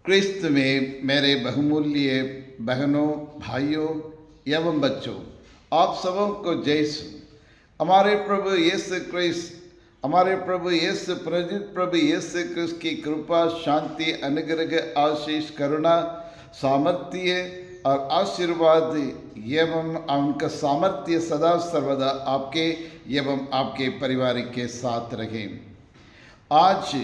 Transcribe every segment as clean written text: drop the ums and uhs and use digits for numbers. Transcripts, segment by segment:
क्रिस्त में मेरे बहुमूल्य बहनों, भाइयों एवं बच्चों, आप सबों को जय यीशु। हमारे प्रभु यीशु क्रिस्त, हमारे प्रभु यीशु प्रजित प्रभु यीशु क्रिस्त की कृपा, शांति, अनुग्रह, आशीष, करुणा, सामर्थ्य और आशीर्वाद एवं उनका सामर्थ्य सदा सर्वदा आपके एवं आपके परिवार के साथ रहे। आज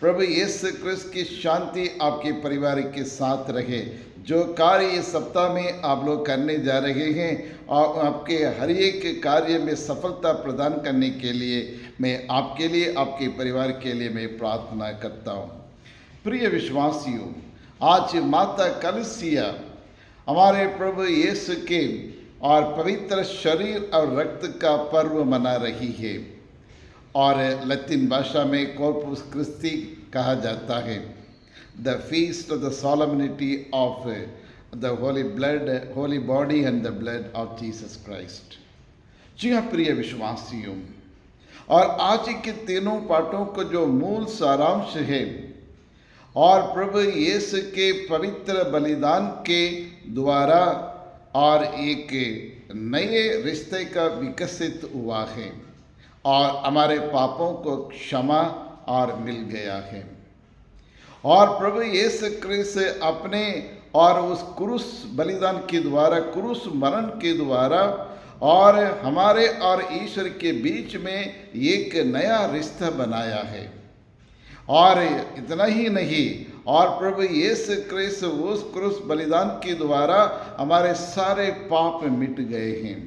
प्रभु यीशु क्रिस्त की शांति आपके परिवार के साथ रहे। जो कार्य इस सप्ताह में आप लोग करने जा रहे हैं और आपके हर एक कार्य में सफलता प्रदान करने के लिए मैं आपके लिए, आपके परिवार के लिए मैं प्रार्थना करता हूँ। प्रिय विश्वासियों, आज माता कलीसिया हमारे प्रभु यीशु के और पवित्र शरीर और रक्त का पर्व मना रही है और लैटिन भाषा में कॉर्पस क्रिस्टी कहा जाता है। The feast of the solemnity of the holy body and the blood of Jesus Christ. जी हाँ प्रिय विश्वासियों, और आज के तीनों पाठों को जो मूल सारांश है और प्रभु यीशु के पवित्र बलिदान के द्वारा और एक नए रिश्ते का विकसित हुआ है और हमारे पापों को क्षमा और मिल गया है। और प्रभु यीशु क्रिस्त अपने और उस क्रूस बलिदान के द्वारा, क्रूस मरण के द्वारा और हमारे और ईश्वर के बीच में एक नया रिश्ता बनाया है। और इतना ही नहीं, और प्रभु यीशु क्रिस्त उस क्रूस बलिदान के द्वारा हमारे सारे पाप मिट गए हैं।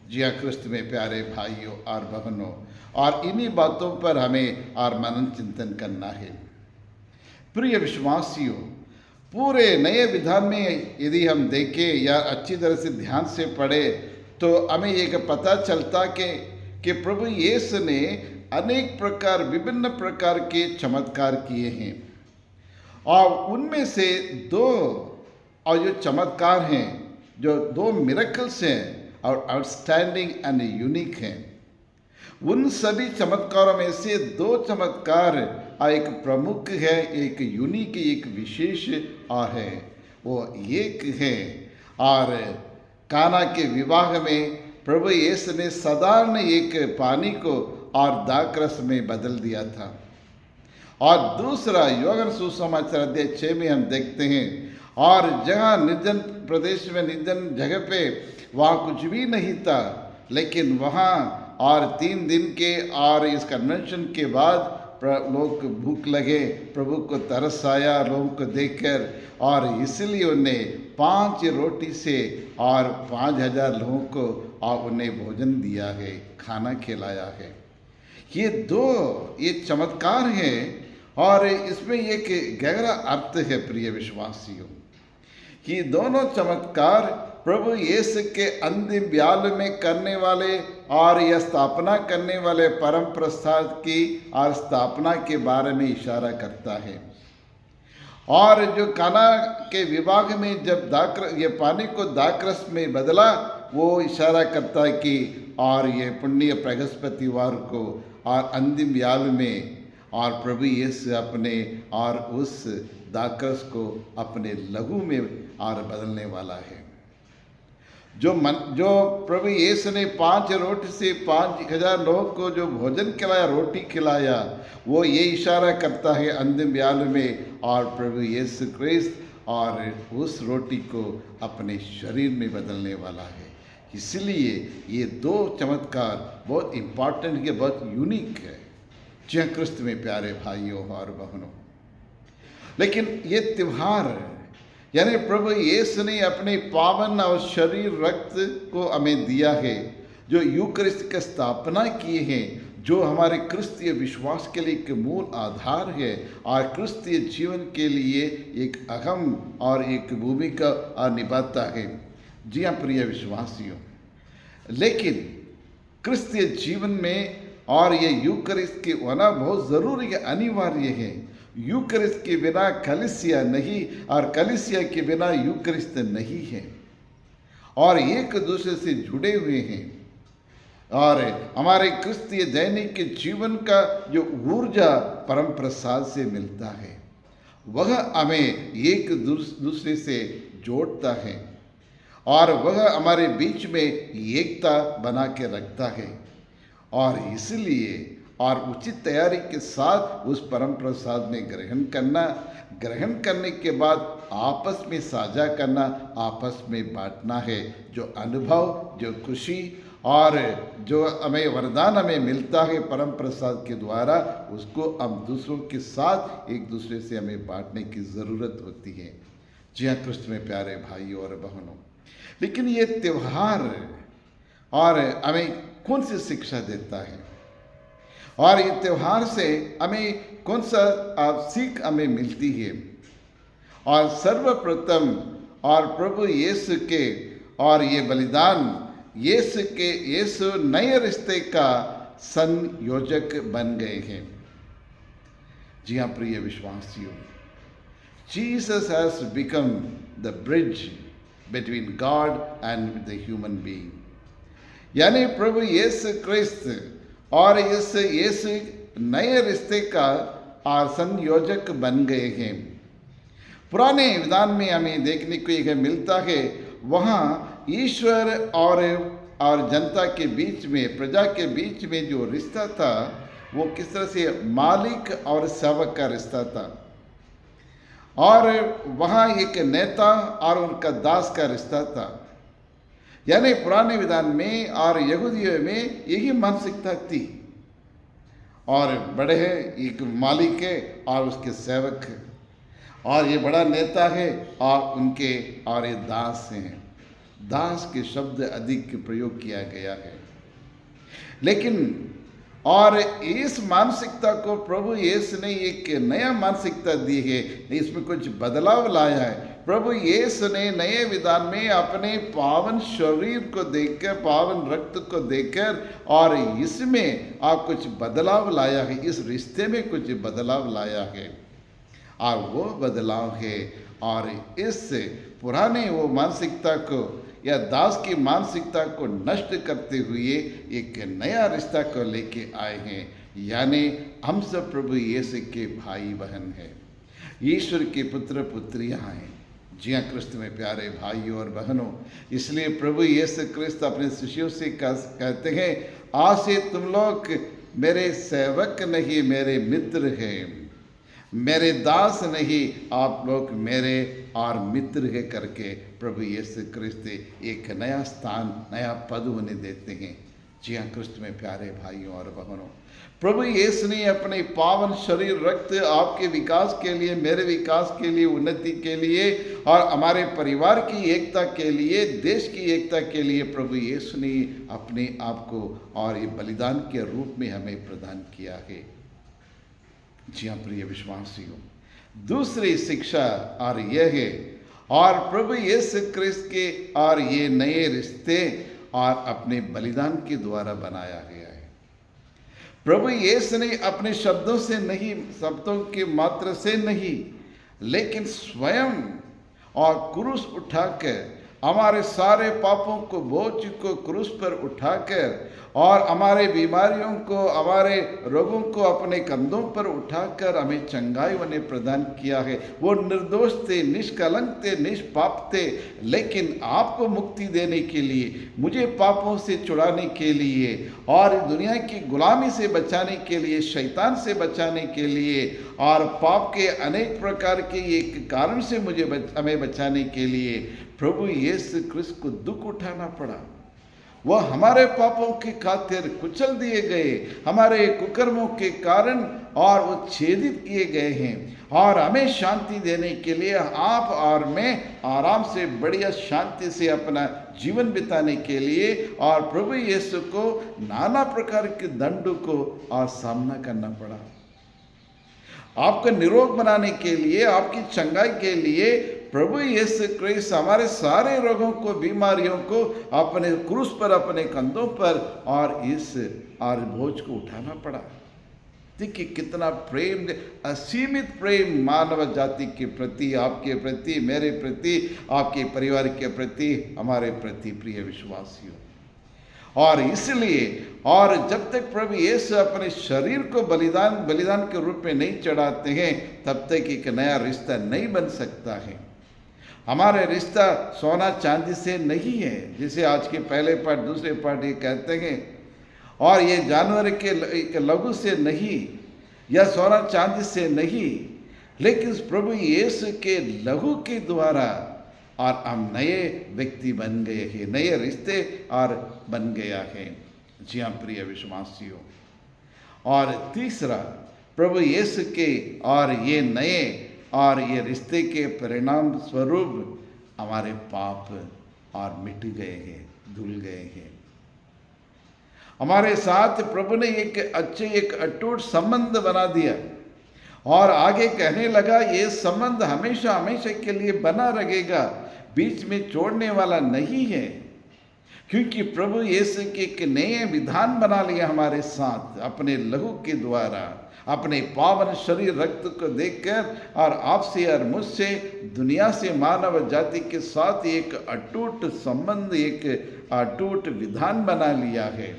जी हाँ क्रिस्त में प्यारे भाइयों और बहनों, और इन्हीं बातों पर हमें और मनन चिंतन करना है। प्रिय विश्वासियों, पूरे नए विधान में यदि हम देखें या अच्छी तरह से ध्यान से पढ़े तो हमें एक पता चलता कि प्रभु यीशु ने अनेक प्रकार, विभिन्न प्रकार के चमत्कार किए हैं और उनमें से दो और जो चमत्कार हैं, जो दो मिरेकल्स हैं और आउटस्टैंडिंग एंड यूनिक हैं, उन सभी चमत्कारों में से दो चमत्कार एक प्रमुख है, एक यूनिक, एक विशेष और है। वो एक है और काना के विवाह में प्रभु यीशु ने साधारण एक पानी को और दाखरस में बदल दिया था। और दूसरा योहन्ना सुसमाचार अध्याय 6 में हम देखते हैं, और जहाँ निर्जन प्रदेश में, निर्जन जगह पे वहाँ कुछ भी नहीं था, लेकिन वहाँ और 3 दिन के और इस कन्वेंशन के बाद लोग भूख लगे, प्रभु को तरस आया लोगों को देखकर, और इसलिए उन्हें 5 रोटी से और 5000 लोगों को और उन्हें भोजन दिया है, खाना खिलाया है। ये चमत्कार है और इसमें एक गहरा अर्थ है प्रिय विश्वासियों। कि दोनों चमत्कार प्रभु यीशु के अंतिम व्याल में करने वाले और यह स्थापना करने वाले परम प्रसाद की और स्थापना के बारे में इशारा करता है। और जो काना के विवाह में जब ये पानी को दाखरस में बदला, वो इशारा करता है कि और ये पुण्य बृहस्पतिवार को और अंतिम व्याल में और प्रभु यीशु अपने और उस दाखरस को अपने लहू में और बदलने वाला है। जो प्रभु यीशु ने 5 रोटी से 5000 लोगों को जो भोजन खिलाया, रोटी खिलाया, वो ये इशारा करता है अंतिम व्याल में और प्रभु यीशु क्रिस्त और उस रोटी को अपने शरीर में बदलने वाला है। इसलिए ये दो चमत्कार बहुत इम्पॉर्टेंट है, बहुत यूनिक है। जय क्रिस्त में प्यारे भाइयों और बहनों, लेकिन ये त्योहार यानी प्रभु यीशु ने अपने पावन और शरीर रक्त को हमें दिया है, जो यूकरिस्ट की स्थापना किए हैं, जो हमारे क्रिस्तीय विश्वास के लिए एक मूल आधार है और क्रिस्तीय जीवन के लिए एक अहम और एक भूमिका निभाता है। जी हाँ प्रिय विश्वासियों, लेकिन क्रिस्तीय जीवन में और ये यूकरिस्ट के होना बहुत ज़रूरी है, अनिवार्य है। यूकरिस्त के बिना कलीसिया नहीं और कलीसिया के बिना यूकरिस्त नहीं है, और एक दूसरे से जुड़े हुए हैं। और हमारे क्रिस्तीय दैनिक के जीवन का जो ऊर्जा परम प्रसाद से मिलता है। वह हमें एक दूसरे से जोड़ता है और वह हमारे बीच में एकता बना के रखता है। और इसलिए और उचित तैयारी के साथ उस परम प्रसाद में ग्रहण करने के बाद आपस में साझा करना, आपस में बांटना है। जो अनुभव, जो खुशी और जो हमें वरदान हमें मिलता है परम प्रसाद के द्वारा, उसको हम दूसरों के साथ एक दूसरे से हमें बांटने की ज़रूरत होती है। जी हाँ कृष्ण में प्यारे भाइयों और बहनों, लेकिन ये त्यौहार और हमें कौन सी शिक्षा देता है और ये त्यौहार से हमें कौन सा सीख हमें मिलती है। और सर्वप्रथम और प्रभु यीशु के और ये बलिदान यीशु नए रिश्ते का संयोजक बन गए हैं। जी हाँ प्रिय विश्वासियों, Jesus has become the bridge between God and the human being. यानी प्रभु यीशु क्रिस्त और इस यीशु नए रिश्ते का संयोजक बन गए हैं। पुराने विधान में हमें देखने को यह मिलता है, वहाँ ईश्वर और जनता के बीच में, प्रजा के बीच में जो रिश्ता था वो किस तरह से मालिक और सेवक का रिश्ता था। और वहाँ एक नेता और उनका दास का रिश्ता था। यानी पुराने विधान में और यहूदियों में यही मानसिकता थी। और बड़े हैं, एक मालिक है और उसके सेवक है, और ये बड़ा नेता है और उनके और ये दास हैं। दास के शब्द अधिक प्रयोग किया गया है। लेकिन और इस मानसिकता को प्रभु यीशु ने एक नया मानसिकता दी है, इसमें कुछ बदलाव लाया है। प्रभु यीशु ने नए विधान में अपने पावन शरीर को देखकर, पावन रक्त को देखकर और इसमें आप कुछ बदलाव लाया है, इस रिश्ते में कुछ बदलाव लाया है। और वो बदलाव है और इस पुराने वो मानसिकता को या दास की मानसिकता को नष्ट करते हुए एक नया रिश्ता को लेके आए हैं। यानी हम सब प्रभु यीशु के भाई बहन हैं, ईश्वर के पुत्र पुत्रियां हैं। जी हाँ कृष्ण में प्यारे भाइयों और बहनों, इसलिए प्रभु यीशु क्रिस्त अपने शिष्यों से कहते हैं, आज से तुम लोग मेरे सेवक नहीं मेरे मित्र हैं, मेरे दास नहीं आप लोग मेरे और मित्र है करके प्रभु यीशु क्रिस्त एक नया स्थान, नया पद उन्हें देते हैं। जी हाँ कृष्ण में प्यारे भाइयों और बहनों, प्रभु यीशु ने अपने पावन शरीर रक्त आपके विकास के लिए, मेरे विकास के लिए, उन्नति के लिए और हमारे परिवार की एकता के लिए, देश की एकता के लिए प्रभु यीशु ने अपने आप को और ये बलिदान के रूप में हमें प्रदान किया है। जी हाँ प्रिय विश्वासियों, दूसरी शिक्षा और यह है और प्रभु यीशु क्रिस्त के और ये नए रिश्ते और अपने बलिदान के द्वारा बनाया गया है। प्रभु यीशु ने अपने शब्दों से नहीं, शब्दों के मात्र से नहीं, लेकिन स्वयं और क्रूस उठाकर हमारे सारे पापों को, बोझ को क्रूस पर उठाकर और हमारे बीमारियों को, हमारे रोगों को अपने कंधों पर उठाकर हमें चंगाई उन्हें प्रदान किया है। वो निर्दोष थे, निष्कलंक थे, निष्पाप थे, लेकिन आपको मुक्ति देने के लिए, मुझे पापों से छुड़ाने के लिए और दुनिया की गुलामी से बचाने के लिए, शैतान से बचाने के लिए और पाप के अनेक प्रकार के एक कारण से हमें बचाने के लिए प्रभु यीशु क्रिस्त को दुख उठाना पड़ा। वह हमारे पापों के खातिर कुचल दिए गए, हमारे कुकर्मों के कारण और वो छेदित किए गए हैं और हमें शांति देने के लिए, आप और मैं आराम से बढ़िया शांति से अपना जीवन बिताने के लिए और प्रभु यीशु को नाना प्रकार के दंड को और सामना करना पड़ा। आपका निरोग बनाने के लिए, आपकी चंगाई के लिए प्रभु यीशु क्रिस्त हमारे सारे रोगों को, बीमारियों को अपने क्रूस पर, अपने कंधों पर और इस और बोझ को उठाना पड़ा। देखिए कितना प्रेम, असीमित प्रेम मानव जाति के प्रति, आपके प्रति, मेरे प्रति, आपके परिवार के प्रति, हमारे प्रति प्रिय विश्वासियों। और इसलिए और जब तक प्रभु यीशु अपने शरीर को बलिदान के रूप में नहीं चढ़ाते हैं, तब तक एक नया रिश्ता नहीं बन सकता है। हमारे रिश्ता सोना चांदी से नहीं है, जिसे आज के पहले पाठ दूसरे पाठ ये कहते हैं, और ये जानवर के लहू से नहीं या सोना चांदी से नहीं, लेकिन प्रभु यीशु के लहू के द्वारा और हम नए व्यक्ति बन गए हैं, नए रिश्ते और बन गया है। जी हाँ प्रिय विश्वासियों, और तीसरा प्रभु यीशु के और ये नए और ये रिश्ते के परिणाम स्वरूप हमारे पाप और मिट गए हैं, धुल गए हैं। हमारे साथ प्रभु ने एक अटूट संबंध बना दिया और आगे कहने लगा ये संबंध हमेशा हमेशा के लिए बना रहेगा, बीच में छोड़ने वाला नहीं है, क्योंकि प्रभु यीशु के एक नए विधान बना लिया हमारे साथ अपने लहू के द्वारा, अपने पावन शरीर रक्त को देखकर, और आपसे और मुझसे दुनिया से मानव जाति के साथ एक अटूट संबंध, एक अटूट विधान बना लिया है।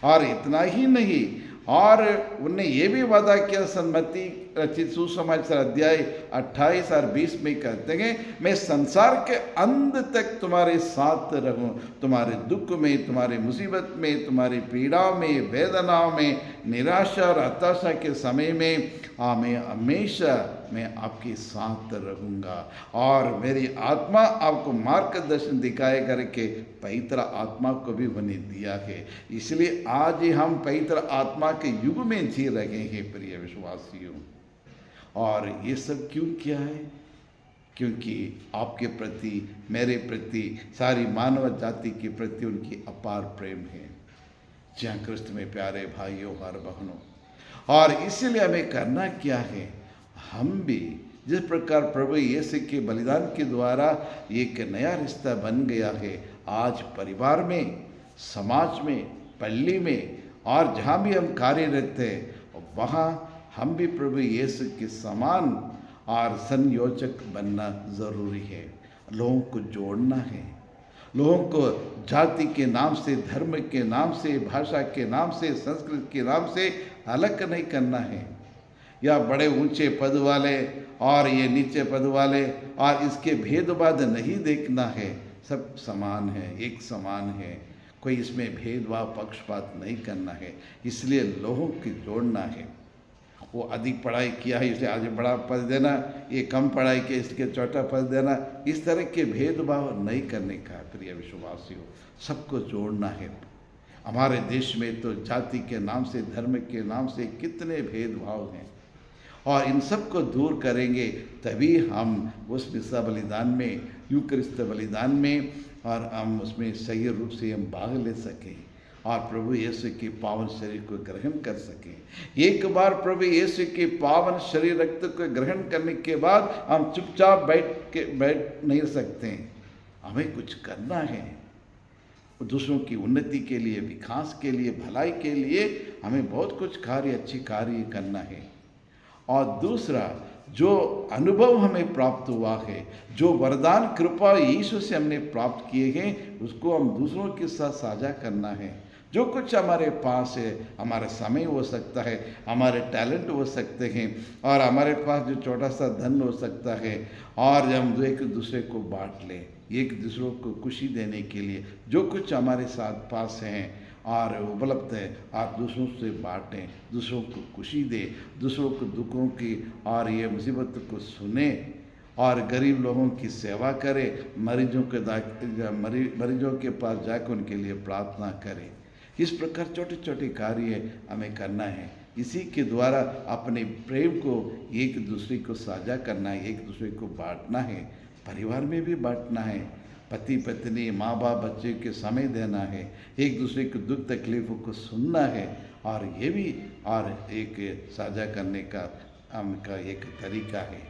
और इतना ही नहीं, और उन्होंने ये भी वादा किया, सन्मति रचित सुसमाचार अध्याय 28 और 20 में कहते हैं, मैं संसार के अंत तक तुम्हारे साथ रहूं, तुम्हारे दुख में, तुम्हारे मुसीबत में, तुम्हारी पीड़ाओं में, वेदनाओं में, निराशा और हताशा के समय में मैं हमेशा मैं आपके साथ रहूँगा, और मेरी आत्मा आपको मार्गदर्शन दिखाए करके पवित्र आत्मा को भी उन्हें दिया है। इसलिए आज हम पवित्र आत्मा के युग में जी रहे हैं प्रिय विश्वासियों। और ये सब क्यों किया है? क्योंकि आपके प्रति, मेरे प्रति, सारी मानव जाति के प्रति उनकी अपार प्रेम है। जहाँ कृष्ण में प्यारे भाइयों और बहनों, और इसीलिए हमें करना क्या है, हम भी जिस प्रकार प्रभु यीशु के बलिदान के द्वारा एक नया रिश्ता बन गया है, आज परिवार में, समाज में, पल्ली में और जहाँ भी हम कार्यरत हैं, वहाँ हम भी प्रभु यीशु के समान और संयोजक बनना ज़रूरी है। लोगों को जोड़ना है, लोगों को जाति के नाम से, धर्म के नाम से, भाषा के नाम से, संस्कृति के नाम से अलग नहीं करना है, या बड़े ऊंचे पद वाले और ये नीचे पद वाले और इसके भेदभाव नहीं देखना है। सब समान है, एक समान है, कोई इसमें भेदभाव पक्षपात नहीं करना है। इसलिए लोगों को जोड़ना है। वो अधिक पढ़ाई किया है इसे आज बड़ा पद देना, ये कम पढ़ाई किया इसके छोटा पद देना, इस तरह के भेदभाव नहीं करने का प्रिय विश्वासियों, सबको जोड़ना है। हमारे देश में तो जाति के नाम से, धर्म के नाम से कितने भेदभाव हैं, और इन सब को दूर करेंगे तभी हम उस मिसा बलिदान में, यूकरिस्त बलिदान में, और हम उसमें सही रूप से हम भाग ले सकें और प्रभु यीशु के पावन शरीर को ग्रहण कर सकें। एक बार प्रभु यीशु के पावन शरीर रक्त को ग्रहण करने के बाद हम चुपचाप बैठ नहीं सकते, हमें कुछ करना है। दूसरों की उन्नति के लिए, विकास के लिए, भलाई के लिए हमें बहुत कुछ कार्य, अच्छे कार्य करना है। और दूसरा, जो अनुभव हमें प्राप्त हुआ है, जो वरदान कृपा यीशु से हमने प्राप्त किए हैं, उसको हम दूसरों के साथ साझा करना है। जो कुछ हमारे पास है, हमारा समय हो सकता है, हमारे टैलेंट हो सकते हैं, और हमारे पास जो छोटा सा धन हो सकता है, और हम एक दूसरे को बांट लें, एक दूसरों को खुशी देने के लिए जो कुछ हमारे साथ पास हैं और उपलब्ध है, आप दूसरों से बांटें, दूसरों को खुशी दें, दूसरों को दुखों की और ये मुसीबत को सुने, और गरीब लोगों की सेवा करें, मरीजों के पास जाकर उनके लिए प्रार्थना करें। इस प्रकार छोटे छोटे कार्य हमें करना है। इसी के द्वारा अपने प्रेम को एक दूसरे को साझा करना है, एक दूसरे को बांटना है, परिवार में भी बांटना है, पति पत्नी, माँ बाप, बच्चे के समय देना है, एक दूसरे को दुख तकलीफ़ों को सुनना है, और ये भी और एक साझा करने का हमका एक तरीका है।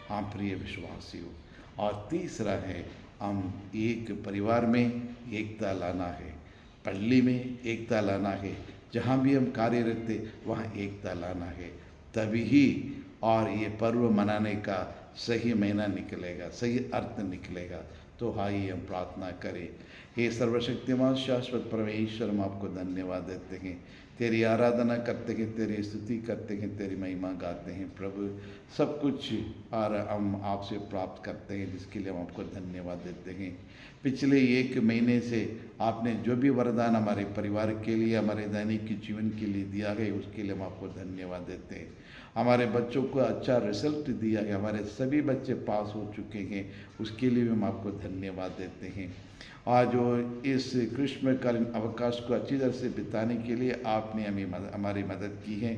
हाँ प्रिय विश्वासियों, और तीसरा है हम एक परिवार में एकता लाना है, पल्ली में एकता लाना है, जहाँ भी हम कार्यरत थे वहाँ एकता लाना है, तभी ही और ये पर्व मनाने का सही महीना निकलेगा, सही अर्थ निकलेगा। तो आइए हम प्रार्थना करें। हे सर्वशक्तिमान शाश्वत परमेश्वर, हम आपको धन्यवाद देते हैं, तेरी आराधना करते हैं, तेरी स्तुति करते हैं, तेरी महिमा गाते हैं प्रभु। सब कुछ और हम आपसे प्राप्त करते हैं, जिसके लिए हम आपको धन्यवाद देते हैं। पिछले 1 महीने से आपने जो भी वरदान हमारे परिवार के लिए, हमारे दैनिक जीवन के लिए दिया है, उसके लिए हम आपको धन्यवाद देते हैं। हमारे बच्चों को अच्छा रिजल्ट दिया है, हमारे सभी बच्चे पास हो चुके हैं, उसके लिए भी हम आपको धन्यवाद देते हैं। आज जो इस ग्रीष्मकालीन अवकाश को अच्छी तरह से बिताने के लिए आपने हमारी मदद की है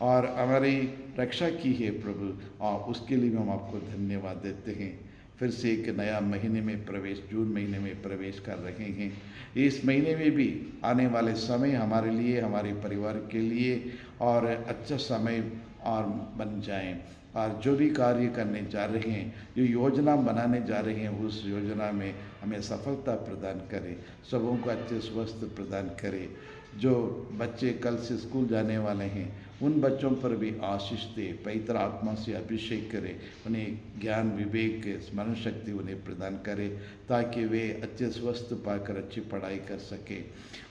और हमारी रक्षा की है प्रभु, और उसके लिए भी हम आपको धन्यवाद देते हैं। फिर से एक नया महीने में प्रवेश, जून महीने में प्रवेश कर रहे हैं। इस महीने में भी आने वाले समय हमारे लिए, हमारे परिवार के लिए और अच्छा समय और बन जाएं, और जो भी कार्य करने जा रहे हैं, जो योजना बनाने जा रहे हैं, उस योजना में हमें सफलता प्रदान करें, सबों को अच्छे स्वस्थ प्रदान करें। जो बच्चे कल से स्कूल जाने वाले हैं, उन बच्चों पर भी आशीष दे, पवित्र आत्मा से अभिषेक करे, उन्हें ज्ञान, विवेक, स्मरण शक्ति उन्हें प्रदान करे, ताकि वे अच्छे स्वस्थ पाकर अच्छी पढ़ाई कर सके।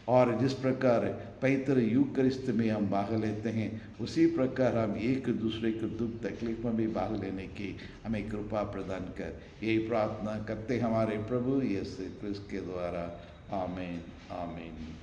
और जिस प्रकार पवित्र यूकरिस्त में हम भाग लेते हैं, उसी प्रकार हम एक दूसरे के दुख तकलीफ में भी भाग लेने की हमें कृपा प्रदान कर, यही प्रार्थना करते हमारे प्रभु यीशु क्रिस्त के द्वारा। आमीन आमीन।